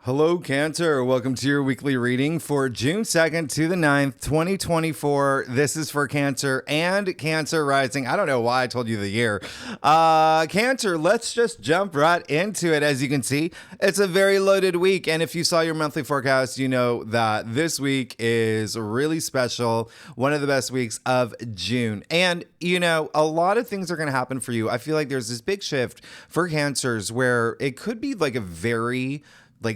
Hello, Cancer. Welcome to your weekly reading for June 2nd to the 9th, 2024. This is for Cancer and Cancer rising. I don't know why I told you the year. Cancer, let's just jump right into it. As you can see, it's a very loaded week. And if you saw your monthly forecast, you know that this week is really special. One of the best weeks of June. And, you know, a lot of things are going to happen for you. I feel like there's this big shift for Cancers where it could be like a very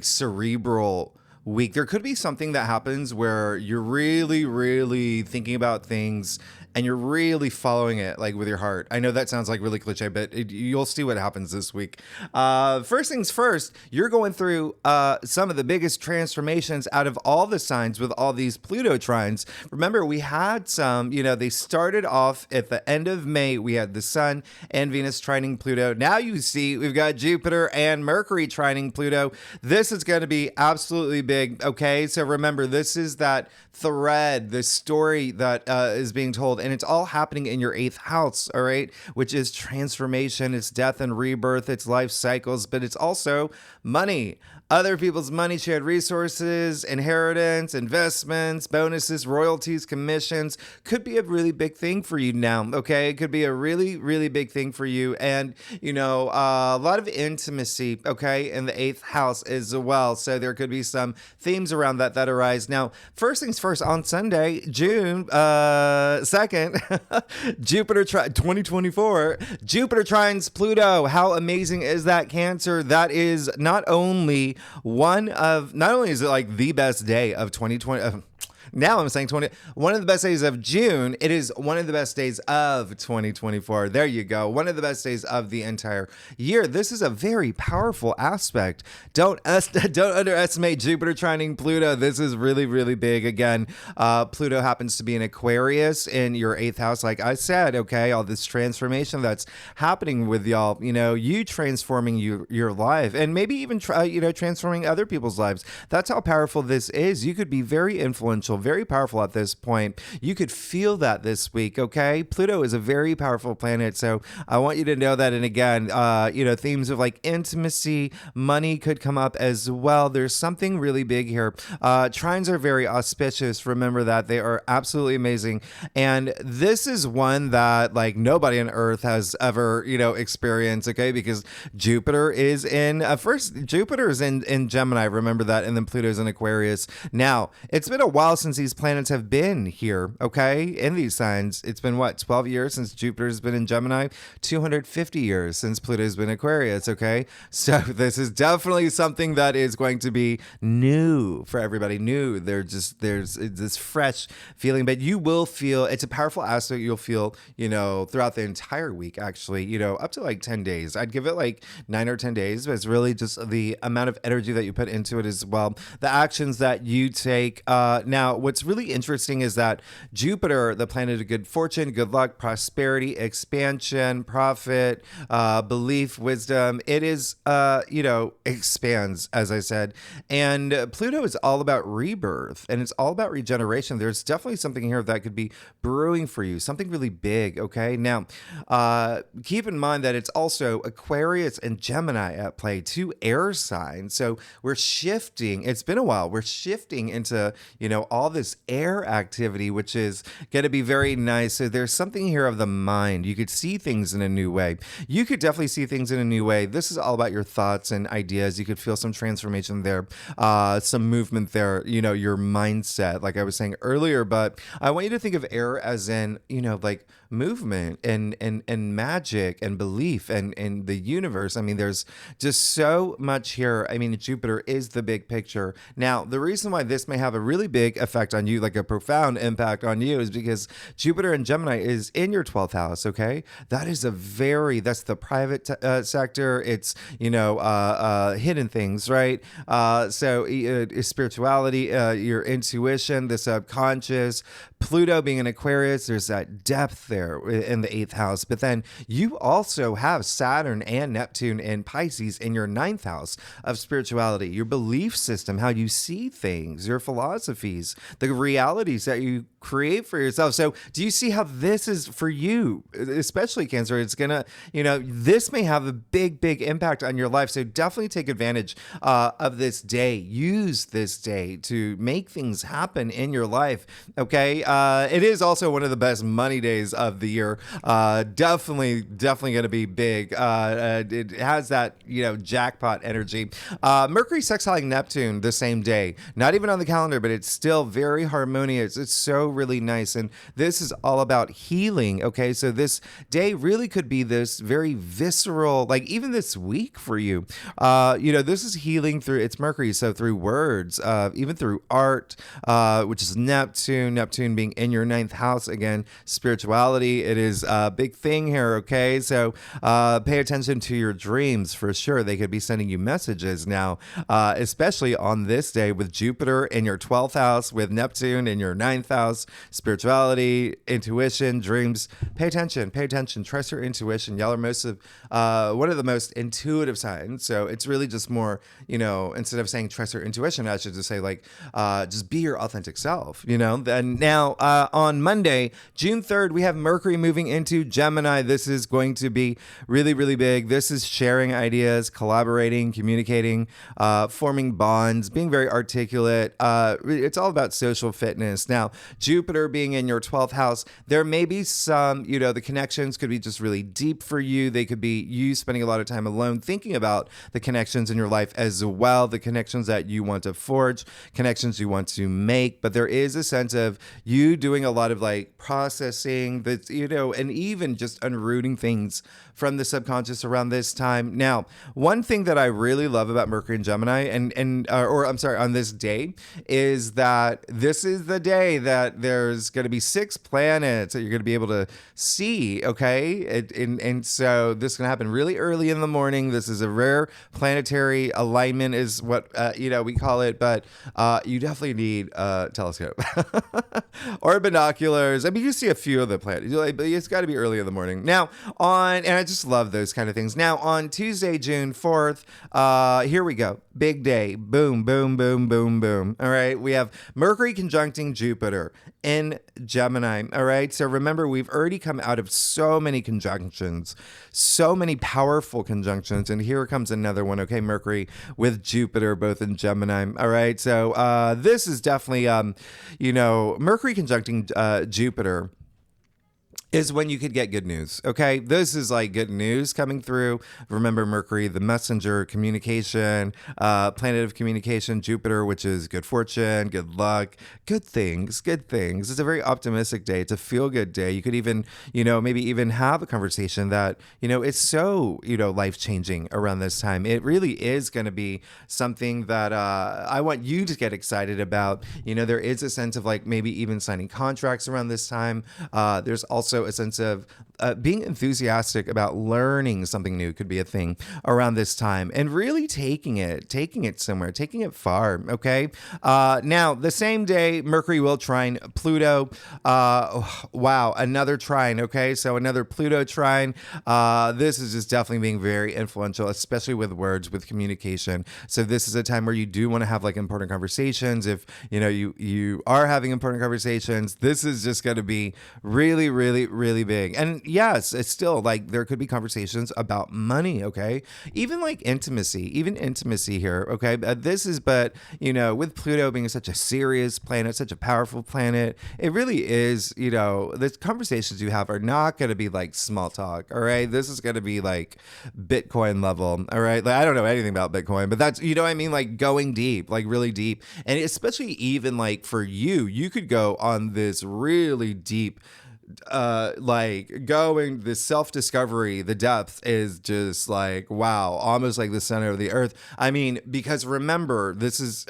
cerebral week. There could be something that happens where you're really thinking about things and you're really following it like with your heart. I know that sounds like really cliche, but you'll see what happens this week. First things first, you're going through some of the biggest transformations out of all the signs with all these Pluto trines. Remember, we had some, they started off at the end of May. We had the Sun and Venus trining Pluto. Now you see we've got Jupiter and Mercury trining Pluto. This is going to be absolutely big. Okay, so remember, this is that thread, the story that is being told, and it's all happening in your 8th house, all right, which is transformation, it's death and rebirth, it's life cycles, but it's also money. Other people's money, shared resources, inheritance, investments, bonuses, royalties, commissions could be a really big thing for you now, okay? It could be a really big thing for you. And, a lot of intimacy, okay, in the 8th house as well. So there could be some themes around that arise. Now, first things first, on Sunday, June 2nd, Jupiter 2024, Jupiter trines Pluto. How amazing is that, Cancer? That is not only is it like the best day of 2020. Now I'm saying one of the best days of June. It is one of the best days of 2024. There you go. One of the best days of the entire year. This is a very powerful aspect. Don't underestimate Jupiter trining Pluto. This is really big. Again, Pluto happens to be in Aquarius in your 8th house. Like I said, okay, all this transformation that's happening with y'all, you transforming your life and maybe even transforming other people's lives. That's how powerful this is. You could be very influential, very powerful at this point. You could feel that this week, okay? Pluto is a very powerful planet, so I want you to know that. And again, themes of like intimacy, money could come up as well. There's something really big here. Trines are very auspicious. Remember that. They are absolutely amazing. And this is one that like nobody on Earth has ever, experienced, okay? Because Jupiter is in, Jupiter is in Gemini, remember that, and then Pluto's in Aquarius. Now, it's been a while since these planets have been here, okay, in these signs. It's been 12 years since Jupiter's been in Gemini, 250 years since Pluto's been Aquarius, okay? So this is definitely something that is going to be new for everybody. New. There's this fresh feeling, but you will feel, it's a powerful aspect you'll feel, throughout the entire week, actually, up to like 10 days. I'd give it like 9 or 10 days, but it's really just the amount of energy that you put into it as well. The actions that you take. Now, what's really interesting is that Jupiter, the planet of good fortune, good luck, prosperity, expansion, profit, belief, wisdom, it is, expands, as I said. And Pluto is all about rebirth and it's all about regeneration. There's definitely something here that could be brewing for you, something really big, okay? Now, keep in mind that it's also Aquarius and Gemini at play, 2 air signs. So we're shifting. It's been a while. We're shifting into, all this air activity, which is going to be very nice. So there's something here of the mind. You could see things in a new way. You could definitely see things in a new way. This is all about your thoughts and ideas. You could feel some transformation there, some movement there, your mindset, like I was saying earlier. But I want you to think of air as in, like movement and magic and belief and the universe. I mean, there's just so much here. I mean, Jupiter is the big picture. Now, the reason why this may have a really big effect on you, like a profound impact on you, is because Jupiter in Gemini is in your 12th house, okay? That's the private sector. It's, hidden things, right? So spirituality, your intuition, the subconscious, Pluto being in Aquarius, there's that depth there in the 8th house. But then you also have Saturn and Neptune in Pisces in your 9th house of spirituality, your belief system, how you see things, your philosophies, the realities that you create for yourself. So do you see how this is for you, especially Cancer? It's gonna, this may have a big impact on your life. So definitely take advantage of this day. Use this day to make things happen in your life. Okay. It is also one of the best money days of the year. Definitely going to be big. It has that, jackpot energy. Mercury sextiling Neptune the same day, not even on the calendar, but it's still very harmonious. It's so really nice. And this is all about healing. Okay. So this day really could be this very visceral, like even this week for you. This is healing through, it's Mercury. So through words, even through art, which is Neptune being in your ninth house. Again, spirituality. It is a big thing here. Okay. So pay attention to your dreams for sure. They could be sending you messages now, especially on this day with Jupiter in your 12th house, with Neptune in your ninth house. Spirituality, intuition, dreams. Pay attention. Trust your intuition. Y'all are one of the most intuitive signs. So it's really just more, instead of saying trust your intuition, I should just say just be your authentic self, And now on Monday, June 3rd, we have Mercury moving into Gemini. This is going to be really, really big. This is sharing ideas, collaborating, communicating, forming bonds, being very articulate. It's all about social fitness. Now, Jupiter being in your 12th house, there may be some, the connections could be just really deep for you. They could be you spending a lot of time alone thinking about the connections in your life as well, the connections that you want to forge, connections you want to make. But there is a sense of you doing a lot of processing that, and even just unrooting things from the subconscious around this time. Now, one thing that I really love about Mercury and Gemini on this day is that this is the day that there's going to be 6 planets that you're going to be able to see. Okay. And so this is going to happen really early in the morning. This is a rare planetary alignment is what, we call it, but you definitely need a telescope or binoculars. I mean, you see a few of the planets, but it's got to be early in the morning. Now and I just love those kind of things. Now on Tuesday, June 4th, here we go. Big day. Boom, boom, boom, boom, boom. All right. We have Mercury conjuncting Jupiter in Gemini. All right. So remember, we've already come out of so many conjunctions, so many powerful conjunctions. And here comes another one. Okay. Mercury with Jupiter, both in Gemini. All right. So this is definitely, Mercury conjuncting Jupiter is when you could get good news. Okay. This is good news coming through. Remember Mercury, the messenger, communication, planet of communication, Jupiter, which is good fortune, good luck, good things. It's a very optimistic day. It's a feel good day. You could even, maybe even have a conversation that, it's so, life changing around this time. It really is going to be something that I want you to get excited about. There is a sense of maybe even signing contracts around this time. There's also a sense of being enthusiastic about learning something new could be a thing around this time, and really taking it somewhere, taking it far. Okay. Now the same day, Mercury will trine Pluto. Wow. Another trine. Okay. So another Pluto trine. This is just definitely being very influential, especially with words, with communication. So this is a time where you do want to have important conversations. If, you are having important conversations, this is just going to be really, really, really big. And yes, it's still there could be conversations about money. Okay. Even intimacy here. Okay. With Pluto being such a serious planet, such a powerful planet, it really is, the conversations you have are not going to be small talk. All right. This is going to be Bitcoin level. All right. I don't know anything about Bitcoin, but that's, what I mean? Going deep, really deep. And especially even for you could go on this really deep, going this self-discovery, the depth is just wow, almost like the center of the earth. I mean, because remember, this is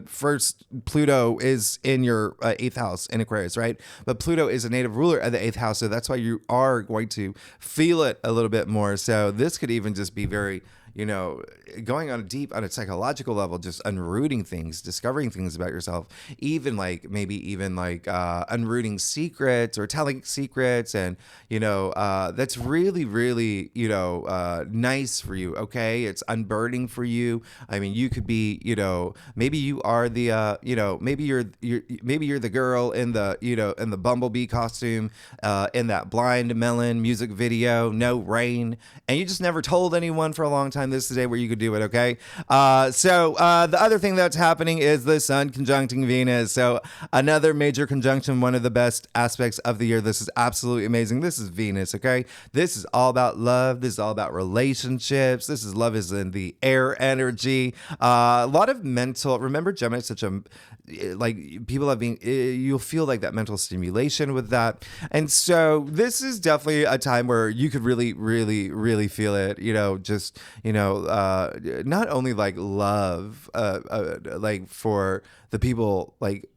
first, Pluto is in your 8th house in Aquarius, right? But Pluto is a native ruler of the 8th house, so that's why you are going to feel it a little bit more. So this could even just be very going on a psychological level, just unrooting things, discovering things about yourself, even like maybe even like unrooting secrets or telling secrets. And, that's really, really, nice for you. Okay. It's unburdening for you. I mean, you could be, maybe you are the, maybe you're the girl in the, in the bumblebee costume, in that Blind Melon music video, No Rain, and you just never told anyone for a long time. This is the day where you could do it. Okay. So the other thing that's happening is the sun conjuncting Venus. So another major conjunction, one of the best aspects of the year. This is absolutely amazing. This is Venus. Okay. This is all about love. This is all about relationships. This is love is in the air energy. A lot of mental, remember Gemini is such a, like people have been, you'll feel like that mental stimulation with that. And so this is definitely a time where you could really, really, really feel it, not only like love, like for the people, like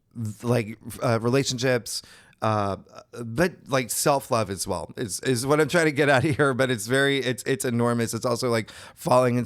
relationships, but like self-love as well is what I'm trying to get at here. But it's it's enormous. It's also like falling in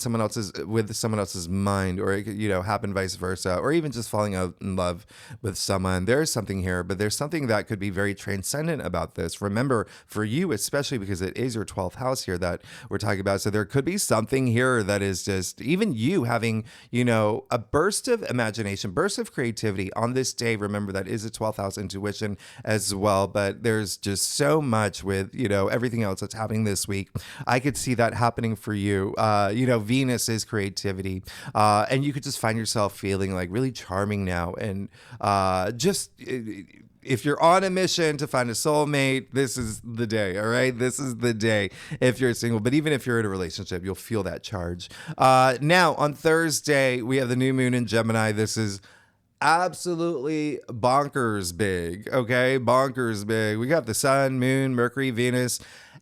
with someone else's mind, or it could, happen vice versa, or even just falling out in love with someone. There's something here, but there's something that could be very transcendent about this. Remember, for you, especially because it is your 12th house here that we're talking about. So there could be something here that is just even you having, a burst of imagination, burst of creativity on this day. Remember, that is a 12th house intuition as well, but there's just so much with everything else that's happening this week. I could see that happening for you. Venus is creativity, and you could just find yourself feeling like really charming now, and if you're on a mission to find a soulmate, this is the day. All right, this is the day. If you're single, but even if you're in a relationship, you'll feel that charge. Now on Thursday we have the new moon in Gemini. This is absolutely bonkers big. Okay, bonkers big. We got the sun, moon, Mercury, Venus,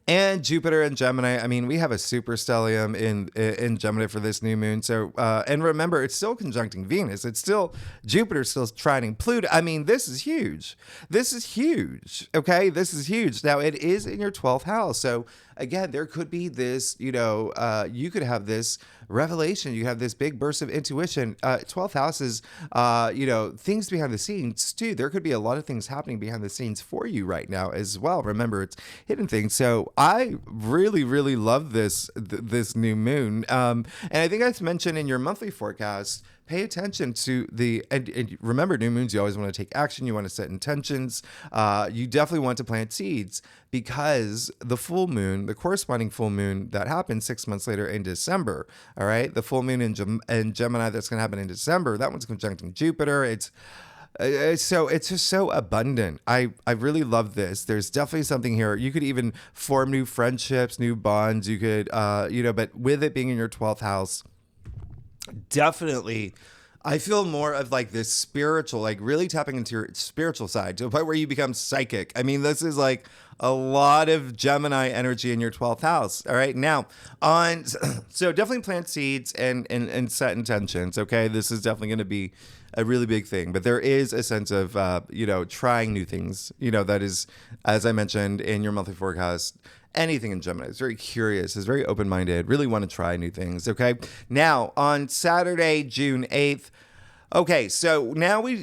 and Jupiter in Gemini. I mean, we have a super stellium in Gemini for this new moon. So and remember, it's still conjuncting Venus. It's still Jupiter still trining Pluto. I mean, this is huge. This is huge. Okay, this is huge. Now it is in your 12th house. So again, there could be this, you could have this revelation. You have this big burst of intuition. 12th house is, things behind the scenes too. There could be a lot of things happening behind the scenes for you right now as well. Remember, it's hidden things. So I really, really love this new moon. And I think I mentioned in your monthly forecast, pay attention to and remember, new moons, you always want to take action. You want to set intentions. You definitely want to plant seeds, because the full moon, the corresponding full moon that happens 6 months later in December, all right, the full moon in Gemini that's going to happen in December, that one's conjuncting Jupiter. It's just so abundant. I really love this. There's definitely something here. You could even form new friendships, new bonds. You could, but with it being in your 12th house, definitely I feel more of like this spiritual, like really tapping into your spiritual side to a point where you become psychic. I mean, this is like a lot of Gemini energy in your 12th house. All right. Now so definitely plant seeds and set intentions. Okay. This is definitely going to be a really big thing, but there is a sense of, trying new things, that is, as I mentioned in your monthly forecast, anything in Gemini is very curious, is very open-minded, really want to try new things. Okay. Now on Saturday, June 8th, okay, so now we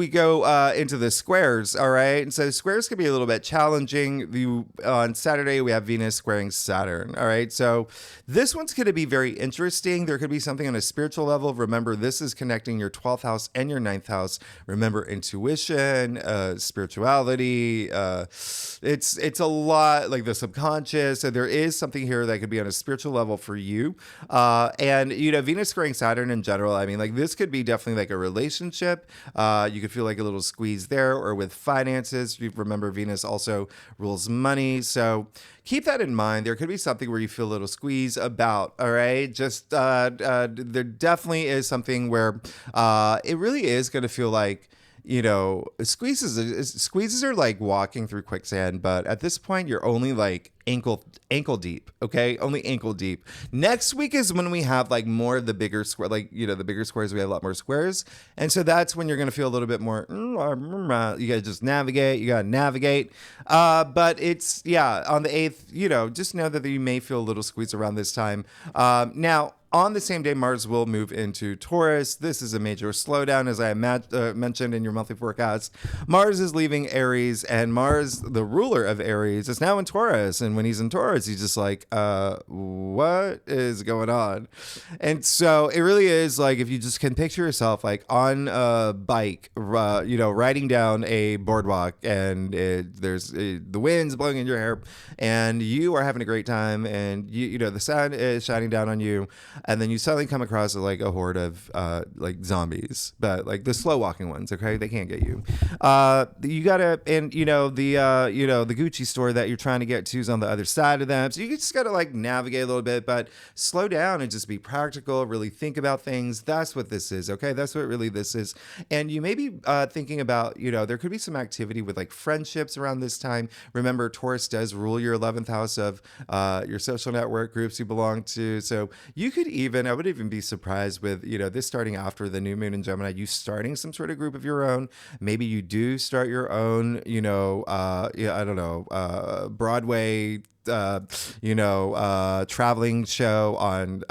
go into the squares, all right? And so squares can be a little bit challenging. On Saturday, we have Venus squaring Saturn, all right? So this one's going to be very interesting. There could be something on a spiritual level. Remember, this is connecting your 12th house and your 9th house. Remember, intuition, spirituality. It's a lot like the subconscious. So there is something here that could be on a spiritual level for you. And, Venus squaring Saturn in general, I mean, like this could be definitely like a relationship. You could feel like a little squeeze there, or with finances. Remember, Venus also rules money. So keep that in mind. There could be something where you feel a little squeeze about, all right? Just there definitely is something where it really is going to feel like, squeezes are like walking through quicksand, but at this point you're only like ankle deep. Okay, only ankle deep. Next week is when we have like more of the bigger square, like the bigger squares. We have a lot more squares, and so that's when you're gonna feel a little bit more. You gotta just navigate. You gotta navigate. But it's on the 8th. Just know that you may feel a little squeeze around this time. Now. On the same day, Mars will move into Taurus. This is a major slowdown, as I mentioned in your monthly forecast. Mars is leaving Aries, and Mars, the ruler of Aries, is now in Taurus. And when he's in Taurus, he's just like, what is going on? And so it really is like, if you just can picture yourself like on a bike, riding down a boardwalk, and there's the wind's blowing in your hair, and you are having a great time, and the sun is shining down on you. And then you suddenly come across like a horde of like zombies, but like the slow walking ones. Okay, they can't get you. You gotta, and the Gucci store that you're trying to get to is on the other side of them. So you just gotta like navigate a little bit, but slow down and just be practical. Really think about things. That's what this is. Okay, that's what really this is. And you may be thinking about, there could be some activity with like friendships around this time. Remember, Taurus does rule your 11th house of your social network groups you belong to. So you could I would even be surprised with, this starting after the new moon in Gemini, you starting some sort of group of your own. Maybe you do start your own, I don't know, Broadway, traveling show on,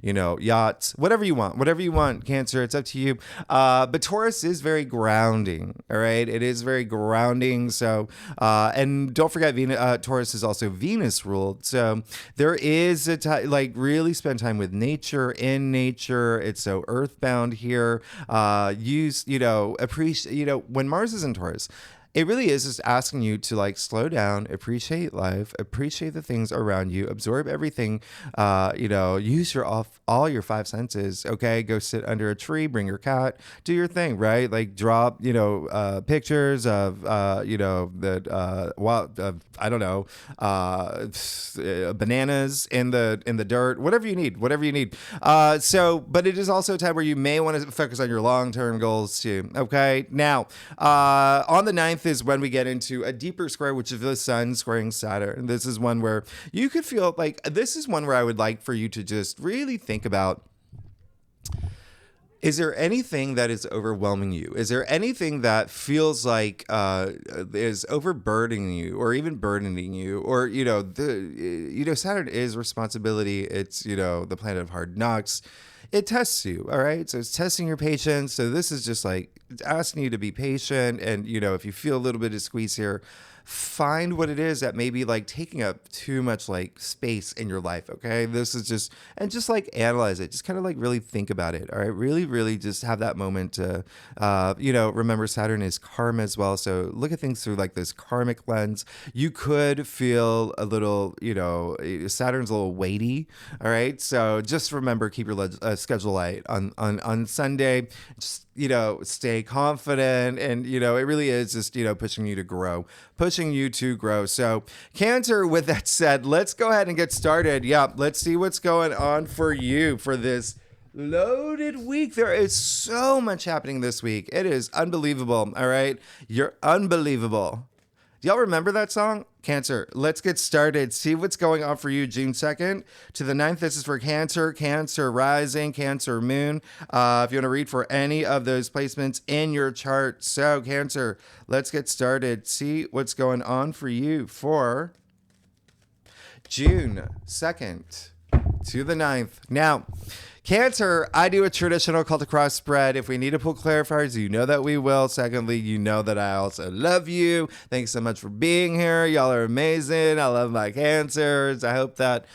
yachts, whatever you want, Cancer, it's up to you. But Taurus is very grounding. All right. It is very grounding. So, and don't forget, Taurus is also Venus ruled. So there is like really spend time with nature, in nature. It's so earthbound here. Appreciate, when Mars is in Taurus, it really is just asking you to like slow down, appreciate life, appreciate the things around you, absorb everything, use all your 5 senses. Okay. Go sit under a tree, bring your cat, do your thing, right? Like draw, pictures of, bananas in the dirt, whatever you need. But it is also a time where you may want to focus on your long-term goals too. Okay. Now, on the 9th is when we get into a deeper square, which is the sun squaring Saturn. This is one where you could feel like, this is one where I would like for you to just really think about, is there anything that is overwhelming you? Is there anything that feels like is overburdening you, or even burdening you? Or Saturn is responsibility. It's the planet of hard knocks. It tests you, all right? So it's testing your patience. So this is just like asking you to be patient. And, if you feel a little bit of squeeze here, find what it is that may be like taking up too much like space in your life. Okay. This is just like analyze it. Just kind of like really think about it. All right. Really, really just have that moment to, remember Saturn is karma as well. So look at things through like this karmic lens. You could feel a little, Saturn's a little weighty. All right. So just remember, keep your schedule light on Sunday. Just, stay confident. And, it really is just, pushing you to grow. So Cancer, with that said, let's go ahead and get started. Yeah. Let's see what's going on for you for this loaded week. There is so much happening this week. It is unbelievable. All right. You're unbelievable. Do y'all remember that song? Cancer, let's get started. See what's going on for you June 2nd to the 9th. This is for Cancer, Cancer rising, Cancer moon. If you want to read for any of those placements in your chart. So Cancer, let's get started. See what's going on for you for June 2nd to the 9th. Now, Cancer, I do a traditional cult across spread. If we need to pull clarifiers, you know that we will. Secondly, you know that I also love you. Thanks so much for being here. Y'all are amazing. I love my Cancers. I hope that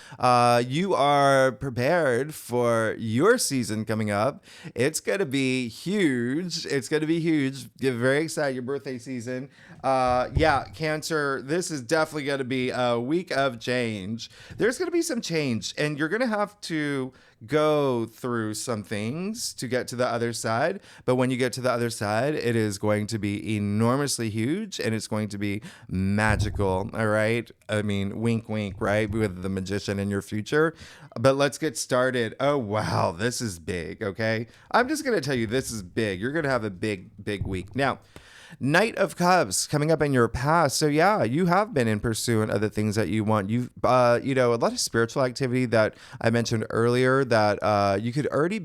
you are prepared for your season coming up. It's going to be huge. Get very excited. Your birthday season. Cancer, this is definitely going to be a week of change. There's going to be some change, and you're going to have to go through some things to get to the other side. But when you get to the other side, it is going to be enormously huge, and it's going to be magical. All right. I mean, wink, wink, right? With the magician in your future. But let's get started. Oh, wow. This is big. Okay. I'm just going to tell you, this is big. You're going to have a big, big week. Now, Knight of Cups coming up in your past. So yeah, you have been in pursuit of the things that you want. You've, a lot of spiritual activity that I mentioned earlier that you could already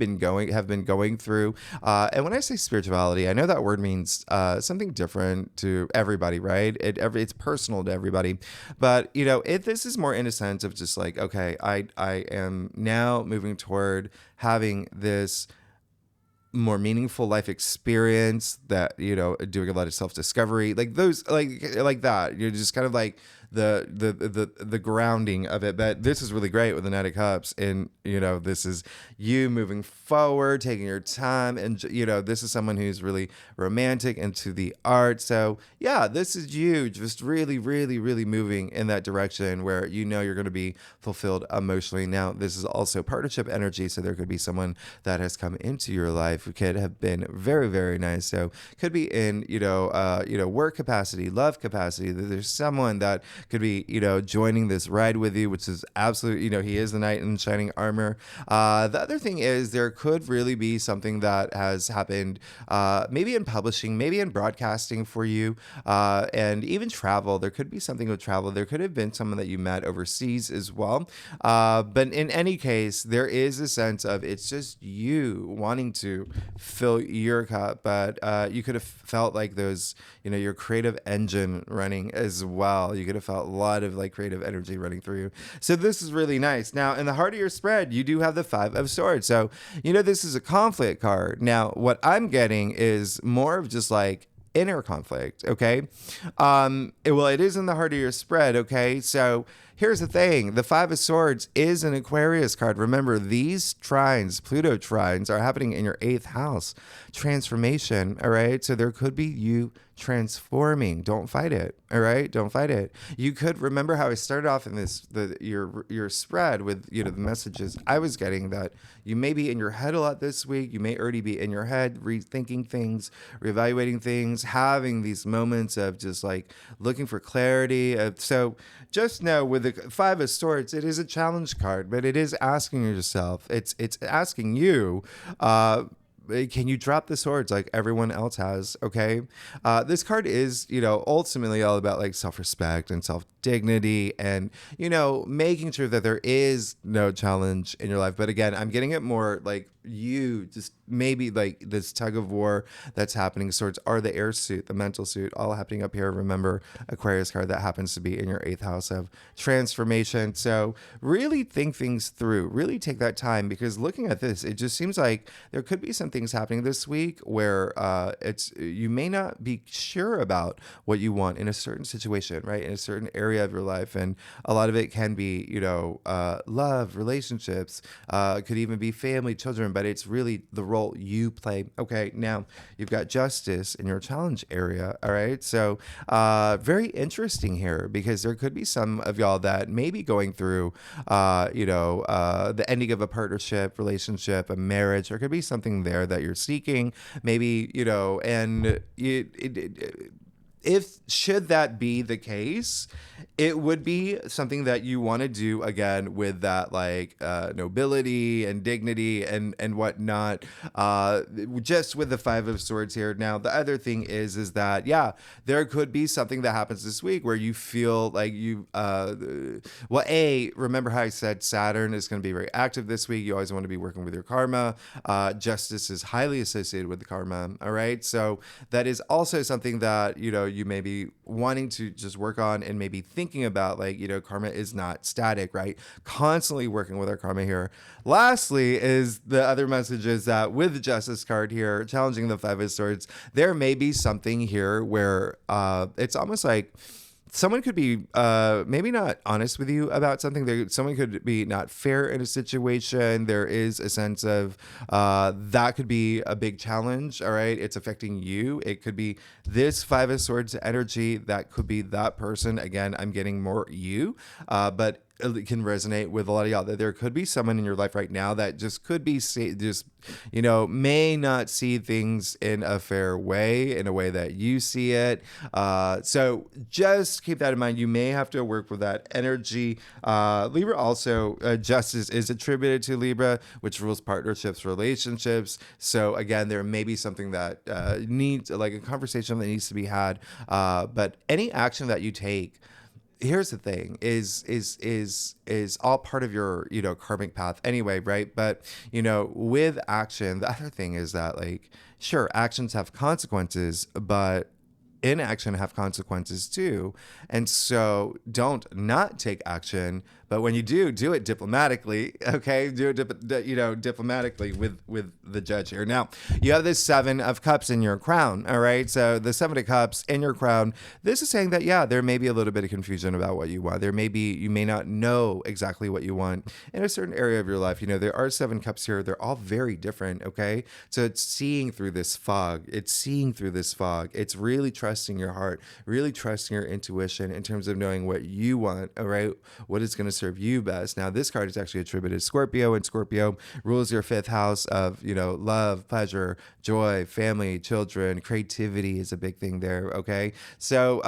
have been going through. And when I say spirituality, I know that word means something different to everybody, right? It's personal to everybody. But, this is more in a sense of just like, okay, I am now moving toward having this more meaningful life experience that, doing a lot of self-discovery, like those, like that. You're just kind of like the grounding of it. But this is really great with the Knight of Cups, and this is you moving forward, taking your time, and this is someone who's really romantic, into the art. So yeah, this is you just really, really, really moving in that direction where you're going to be fulfilled emotionally. Now, this is also partnership energy, so there could be someone that has come into your life who could have been very, very nice. So could be in work capacity, love capacity. There's someone that could be joining this ride with you, which is absolutely, he is the knight in shining armor. The other thing is there could really be something that has happened, maybe in publishing, maybe in broadcasting for you, and even travel. There could be something with travel. There could have been someone that you met overseas as well. But in any case, there is a sense of it's just you wanting to fill your cup, but you could have felt like those, your creative engine running as well. You could have felt a lot of like creative energy running through you. So this is really nice. Now, in the heart of your spread, you do have the Five of Swords. So, this is a conflict card. Now, what I'm getting is more of just like inner conflict. Okay. It is in the heart of your spread. Okay. So here's the thing. The Five of Swords is an Aquarius card. Remember, these trines, Pluto trines, are happening in your 8th house. Transformation. All right. So there could be you transforming. Don't fight it. All right. Don't fight it. You could remember how I started off in your spread with, the messages I was getting that you may be in your head a lot this week. You may already be in your head, rethinking things, reevaluating things, having these moments of just like looking for clarity. So just know with the Five of Swords, it is a challenge card, but it is asking yourself, it's asking you, can you drop the swords like everyone else has? Okay. This card is, ultimately all about like self-respect and self-dignity and, making sure that there is no challenge in your life. But again, I'm getting it more like you just maybe like this tug of war that's happening. Swords are the air suit, the mental suit, all happening up here. Remember, Aquarius card that happens to be in your 8th house of transformation. So really think things through, really take that time, because looking at this, it just seems like there could be some things happening this week where you may not be sure about what you want in a certain situation, right? In a certain area of your life. And a lot of it can be, love, relationships, it could even be family, children, but it's really the role you play. Okay, now you've got Justice in your challenge area. All right, so very interesting here, because there could be some of y'all that may be going through, the ending of a partnership, relationship, a marriage. There could be something there that you're seeking, maybe, and if should that be the case, it would be something that you want to do again with that like nobility and dignity and whatnot. Just with the Five of Swords here. Now, the other thing is that there could be something that happens this week where you feel like you remember how I said Saturn is going to be very active this week. You always want to be working with your karma. Justice is highly associated with the karma. All right, so that is also something that you may be wanting to just work on and maybe thinking about, like, karma is not static, right? Constantly working with our karma here. Lastly is the other message is that with the Justice card here, challenging the Five of Swords, there may be something here where it's almost like someone could be maybe not honest with you about something. Someone could be not fair in a situation. There is a sense of that could be a big challenge. All right. It's affecting you. It could be this Five of Swords energy. That could be that person. Again, I'm getting more you. But can resonate with a lot of y'all, that there could be someone in your life right now that just could be just, you know, may not see things in a fair way, in a way that you see it. So just keep that in mind. You may have to work with that energy. Libra also, justice is attributed to Libra, which rules partnerships, relationships. So again, there may be something that needs, like a conversation that needs to be had. But any action that you take, here's the thing, is all part of your, you know, karmic path anyway, right? But, you know, with action, the other thing is that, like, sure, actions have consequences, but inaction have consequences too. And so don't not take action, but when you do it diplomatically. Okay, do it you know, diplomatically with the judge here. Now you have this 7 of Cups in your crown. All right, so the 7 of Cups in your crown, this is saying that, yeah, there may be a little bit of confusion about what you want. There may be, you may not know exactly what you want in a certain area of your life. You know, there are 7 cups here. They're all very different. Okay, so it's seeing through this fog. It's really trusting your heart, really trusting your intuition in terms of knowing what you want. All right, what is going to serve you best. Now, this card is actually attributed to Scorpio, and Scorpio rules your 5th house of, you know, love, pleasure, joy, family, children. Creativity is a big thing there. Okay, so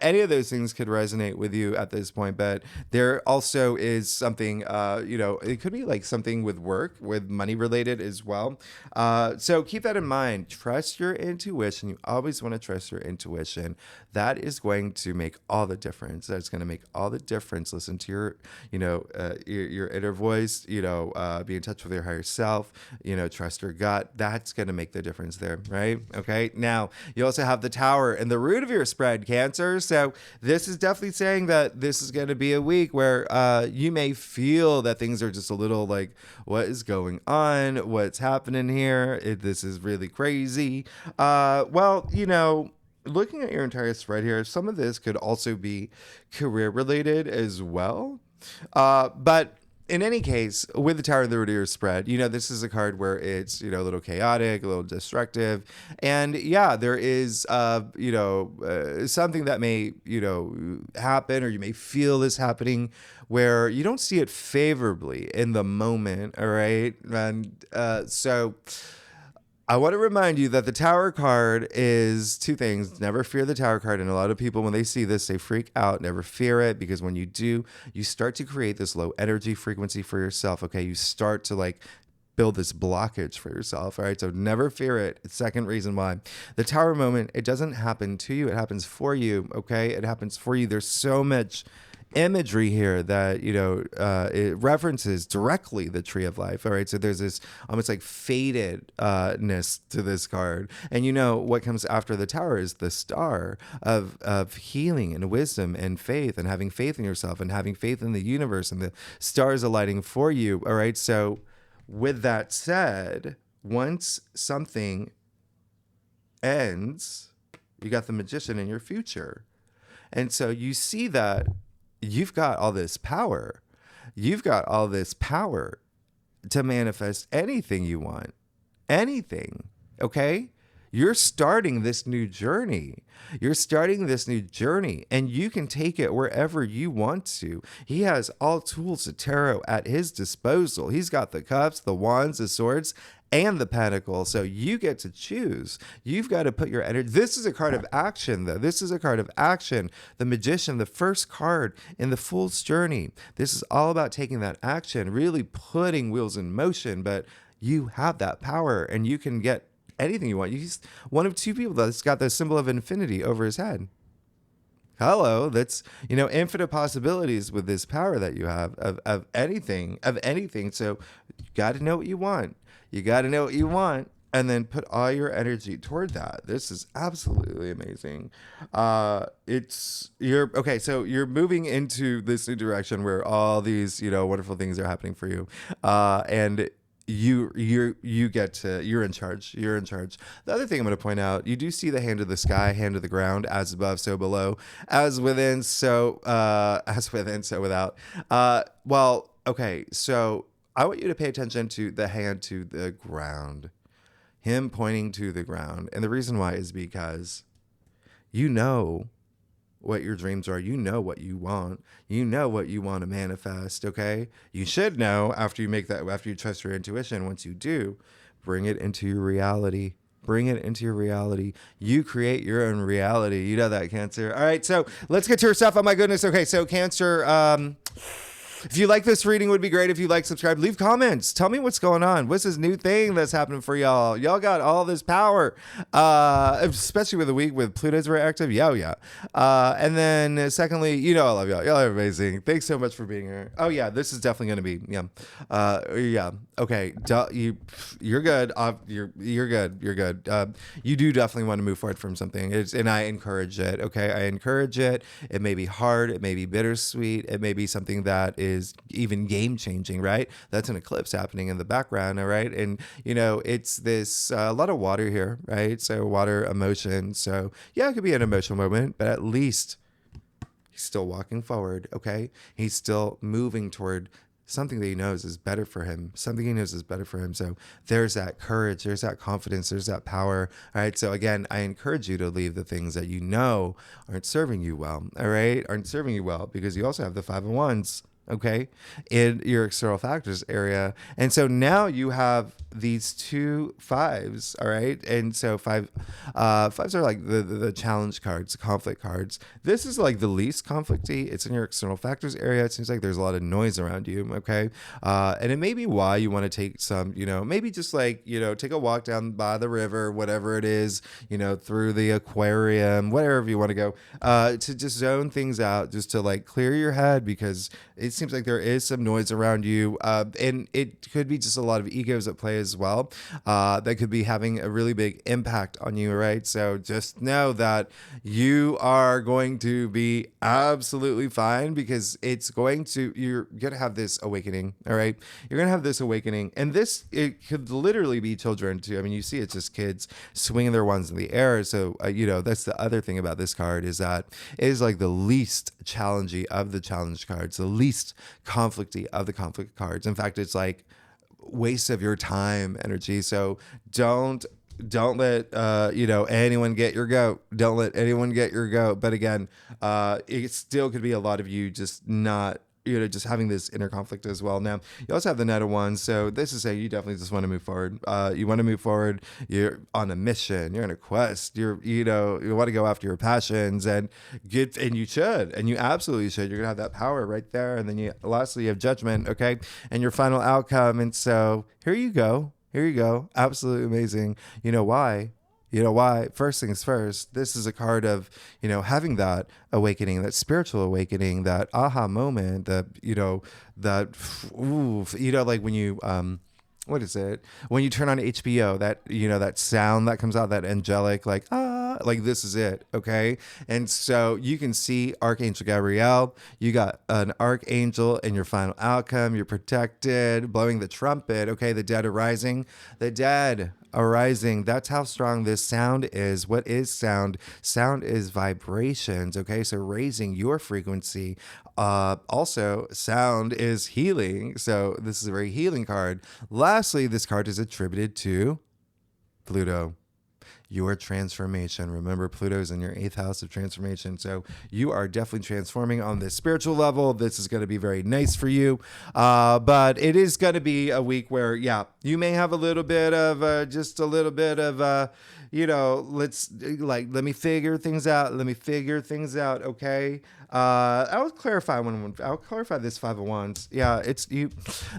any of those things could resonate with you at this point, but there also is something, you know, it could be like something with work, with money related as well. So keep that in mind. Trust your intuition. You always want to trust your intuition. That is going to make all the difference. That's going to make all the difference. Listen to your, you know, your inner voice, you know, be in touch with your higher self, you know, trust your gut. That's going to make the difference there, right? Okay. Now, you also have the Tower in the root of your spread, Cancer. So this is definitely saying that this is going to be a week where you may feel that things are just a little like, what is going on? What's happening here? This is really crazy. Well, you know, looking at your entire spread here, some of this could also be career related as well. But in any case, with the Tower of the root of your spread, you know, this is a card where it's, you know, a little chaotic, a little destructive. And yeah, there is, you know, something that may, you know, happen, or you may feel this happening where you don't see it favorably in the moment. All right. And so I want to remind you that the Tower card is 2 things. Never fear the Tower card. And a lot of people, when they see this, they freak out. Never fear it, because when you do, you start to create this low energy frequency for yourself. Okay. You start to like build this blockage for yourself. All right. So never fear it. Second reason why. The Tower moment, it doesn't happen to you. It happens for you. Okay. It happens for you. There's so much imagery here that, you know, it references directly the Tree of Life. All right, so there's this almost like fatedness to this card, and you know what comes after the Tower is the Star of healing and wisdom and faith, and having faith in yourself and having faith in the universe, and the stars aligning for you. All right, so with that said, once something ends, you got the Magician in your future, and so you see that you've got all this power. You've got all this power to manifest anything you want. Anything. Okay? You're starting this new journey. You're starting this new journey, and you can take it wherever you want to. He has all tools of tarot at his disposal. He's got the cups, the wands, the swords, and the pentacle. So you get to choose. You've got to put your energy. This is a card of action, though. This is a card of action. The Magician, the first card in the Fool's Journey. This is all about taking that action, really putting wheels in motion. But you have that power, and you can get anything you want. He's one of 2 people that's got the symbol of infinity over his head. Hello, that's, you know, infinite possibilities with this power that you have of anything. So you got to know what you want. You got to know what you want, and then put all your energy toward that. This is absolutely amazing. So you're moving into this new direction where all these, you know, wonderful things are happening for you, and you get to, you're in charge. The other thing I'm going to point out, you do see the hand of the sky, hand of the ground, as above, so below, as within, so without. Well, okay, so I want you to pay attention to the hand to the ground, him pointing to the ground. And the reason why is because you know what your dreams are. You know what you want. You know what you want to manifest, okay? You should know after you trust your intuition. Once you do, bring it into your reality. Bring it into your reality. You create your own reality. You know that, Cancer. All right, so let's get to your stuff. Oh my goodness. Okay, so Cancer, if you like this reading, it would be great if you like, subscribe, leave comments. Tell me what's going on. What's this new thing that's happening for y'all? Y'all got all this power, especially with the week with Pluto's very active. Yeah. And then secondly, you know I love y'all. Y'all are amazing. Thanks so much for being here. Oh yeah, this is definitely going to be yeah. Okay, you're good. You're good. You do definitely want to move forward from something, and I encourage it. Okay, I encourage it. It may be hard. It may be bittersweet. It may be something that is even game changing, right? That's an eclipse happening in the background, all right? And you know, it's this a lot of water here, right? So water, emotion. So yeah, it could be an emotional moment, but at least he's still walking forward, okay? He's still moving toward something that he knows is better for him. Something he knows is better for him. So there's that courage, there's that confidence, there's that power. All right. So again, I encourage you to leave the things that you know aren't serving you well. All right. Aren't serving you well, because you also have the 5 of Wands. Okay, in your external factors area. And so now you have these 2 5s, all right? And so fives are like the challenge cards, the conflict cards. This is like the least conflicty. It's in your external factors area. It seems like there's a lot of noise around you, okay? And it may be why you want to take some, you know, maybe just like, you know, take a walk down by the river, whatever it is, you know, through the aquarium, wherever you want to go, to just zone things out, just to like clear your head, because it seems like there is some noise around you, and it could be just a lot of egos at play as well, that could be having a really big impact on you, right? So just know that you are going to be absolutely fine, because you're going to have this awakening, all right? You're going to have this awakening, and it could literally be children too. I mean, you see it's just kids swinging their wands in the air. So, you know, that's the other thing about this card, is that it is like the least challenging of the challenge cards, the least conflicty of the conflict cards. In fact, it's like waste of your time energy. So don't let you know, anyone get your goat. Don't let anyone get your goat. But again, it still could be a lot of you just not, you know, just having this inner conflict as well. Now, you also have the Knight of Wands. So this is saying you definitely just want to move forward. You want to move forward. You're on a mission. You're on a quest. You want to go after your passions, and you should, and you absolutely should. You're going to have that power right there. And then lastly, you have Judgment. Okay. And your final outcome. And so here you go. Here you go. Absolutely amazing. You know why? You know why? First things first, this is a card of, you know, having that awakening, that spiritual awakening, that aha moment, like when you, what is it? When you turn on HBO, that, you know, that sound that comes out, that angelic, like this is it. Okay. And so you can see Archangel Gabriel, you got an archangel in your final outcome. You're protected, blowing the trumpet. Okay. The dead arising. That's how strong this sound is. What is sound? Sound is vibrations. Okay. So raising your frequency. Also, sound is healing. So this is a very healing card. Lastly, this card is attributed to Pluto. Your transformation. Remember, Pluto's in your 8th house of transformation. So you are definitely transforming on this spiritual level. This is going to be very nice for you. But it is going to be a week where, yeah, you may have a little bit of, you know, let me figure things out. Okay. I'll clarify this 5 of Wands. Yeah, it's you.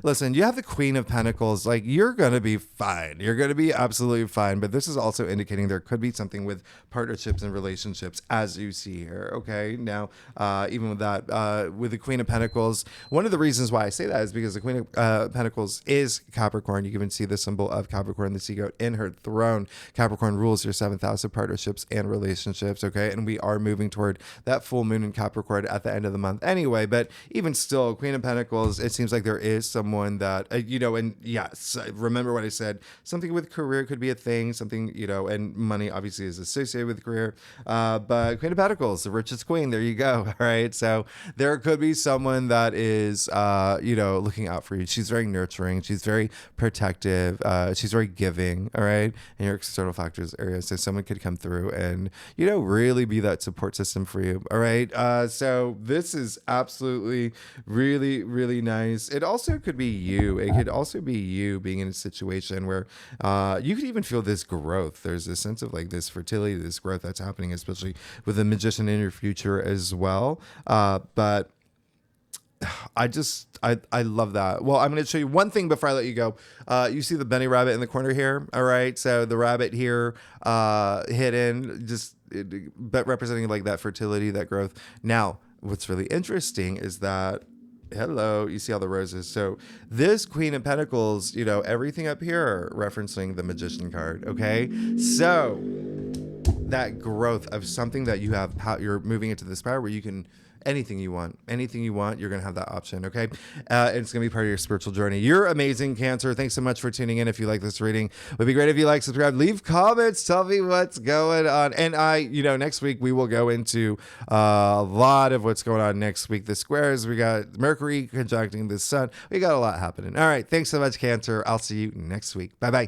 Listen, you have the Queen of Pentacles. Like, you're going to be fine. You're going to be absolutely fine. But this is also indicating there could be something with partnerships and relationships, as you see here. Okay. Now, even with that, with the Queen of Pentacles, one of the reasons why I say that is because the Queen of Pentacles is Capricorn. You can even see the symbol of Capricorn, the sea goat, in her throne. Capricorn rules your 7th house of partnerships and relationships. Okay. And we are moving toward that full moon in Capricorn at the end of the month anyway. But even still, Queen of Pentacles, it seems like there is someone that, you know, and yes, remember what I said, something with career could be a thing, something, you know, and money obviously is associated with career. But Queen of Pentacles, the richest queen. There you go. All right. So there could be someone that is, looking out for you. She's very nurturing. She's very protective. She's very giving. All right. In your external factors area. So someone could come through and, really be that support system for you. All right. So this is absolutely really, really nice. It also could be you. It could also be you being in a situation where you could even feel this growth. There's a sense of like this fertility, this growth that's happening, especially with the magician in your future as well. But I love that. Well, I'm going to show you one thing before I let you go. You see the bunny rabbit in the corner here. All right. So the rabbit here, hidden, but representing like that fertility, that growth. Now, what's really interesting is that, hello, you see all the roses. So this Queen of Pentacles, everything up here referencing the Magician card. Okay. So that growth of something that you have, you're moving into this power where you can, anything you want, you're going to have that option. Okay. It's going to be part of your spiritual journey. You're amazing, Cancer. Thanks so much for tuning in. If you like this reading, it would be great if you like, subscribe, leave comments, tell me what's going on. And next week we will go into a lot of what's going on next week. The squares, we got Mercury conjuncting the sun. We got a lot happening. All right. Thanks so much, Cancer. I'll see you next week. Bye-bye.